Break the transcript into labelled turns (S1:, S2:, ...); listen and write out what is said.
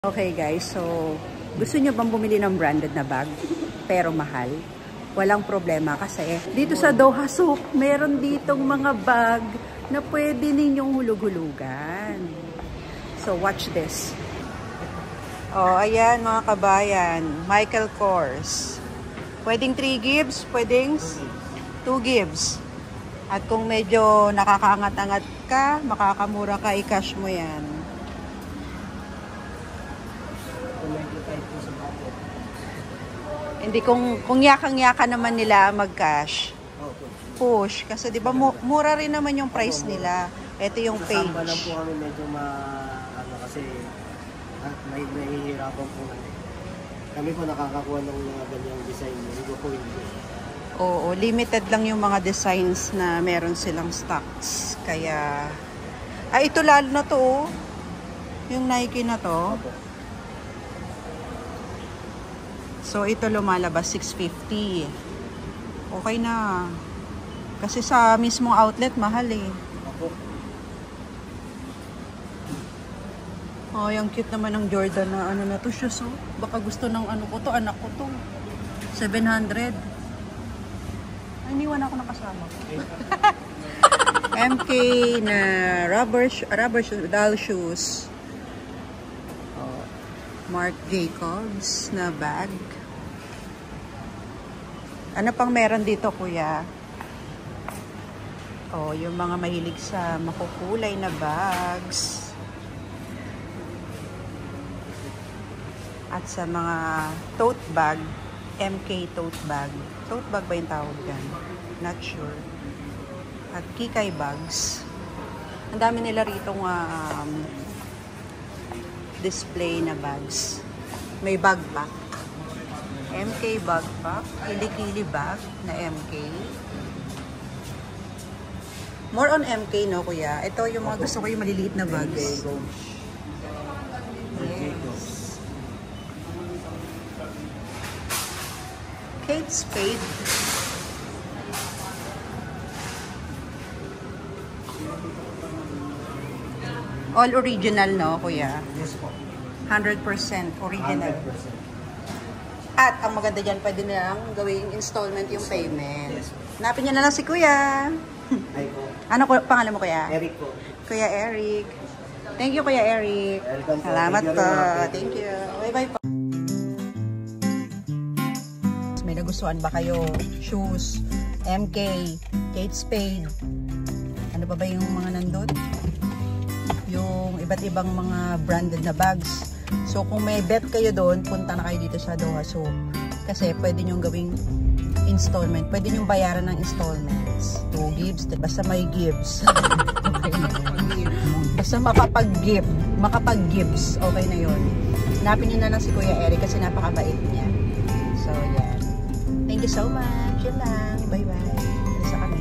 S1: Okay guys, so gusto nyo bang bumili ng branded na bag pero mahal? Walang problema kasi dito sa Doha Souk, meron ditong mga bag na pwede ninyong hulug-hulugan. So watch this. Oh, ayan mga kabayan, Michael Kors. Pwedeng 3 gibbs, pwedeng 2 gibbs. At kung medyo nakakaangat-angat ka, makakamura ka, i-cash mo yan. Hindi kung yakang-yaka naman nila mag-cash. Push kasi 'di ba mura rin naman yung price nila. Ito yung page.
S2: Kasama lang po kami medyo kasi nahihirapan po kami po nakakakuha ng mga ganyang design. Hindi po hindi.
S1: Oo, limited lang yung mga designs na meron silang stocks. Kaya ito lalo na to, yung Nike na to. So, ito lumalabas 650. Okay na. Kasi sa mismong outlet, mahal eh. Oh, yung cute naman ng Jordan na ano na to shoes oh. Baka gusto ng ano ko to, anak ko to. 700. Ay, iniwan ako ng kasama. MK na rubber doll shoes. Oh, Marc Jacobs na bag. Ano pang meron dito, kuya? Oh, yung mga mahilig sa makukulay na bags. At sa mga tote bag, MK tote bag. Tote bag ba yung tawag dyan? Not sure. At kikay bags. Ang dami nila rito display na bags. May backpack. MK backpack, kilikili bag na MK. More on MK, no, kuya? Ito yung mga gusto ko, yung maliliit na bags. Yes. Kate Spade. All original, no, kuya?
S2: Yes po.
S1: 100% original.
S2: 100%.
S1: At ang maganda dyan, pwede nilang gawing installment yung payment.
S2: Yes.
S1: Hanapin niyo na lang si kuya.
S2: Ay po.
S1: Ano pangalan mo, kuya?
S2: Eric po.
S1: Kuya Eric. Thank you, Kuya Eric.
S2: Welcome po.
S1: Salamat
S2: Thank you
S1: po.
S2: rin.
S1: Thank you. Bye-bye po. May nagustuhan ba kayo? Shoes, MK, Kate Spade. Ano pa ba yung mga nandun? Yung iba't ibang mga branded na bags. So, kung may bet kayo doon, punta na kayo dito sa Doha Souk. Kasi pwede nyong gawing installment. Pwede nyong bayaran ng installments. 2 gibbs. Basta may gibbs. Basta makapag-gibbs. Okay na yun. Hanapin nyo na lang si Kuya Eric kasi napakabait niya. So, yan. Thank you so much. Yan lang. Bye-bye. Sa kami.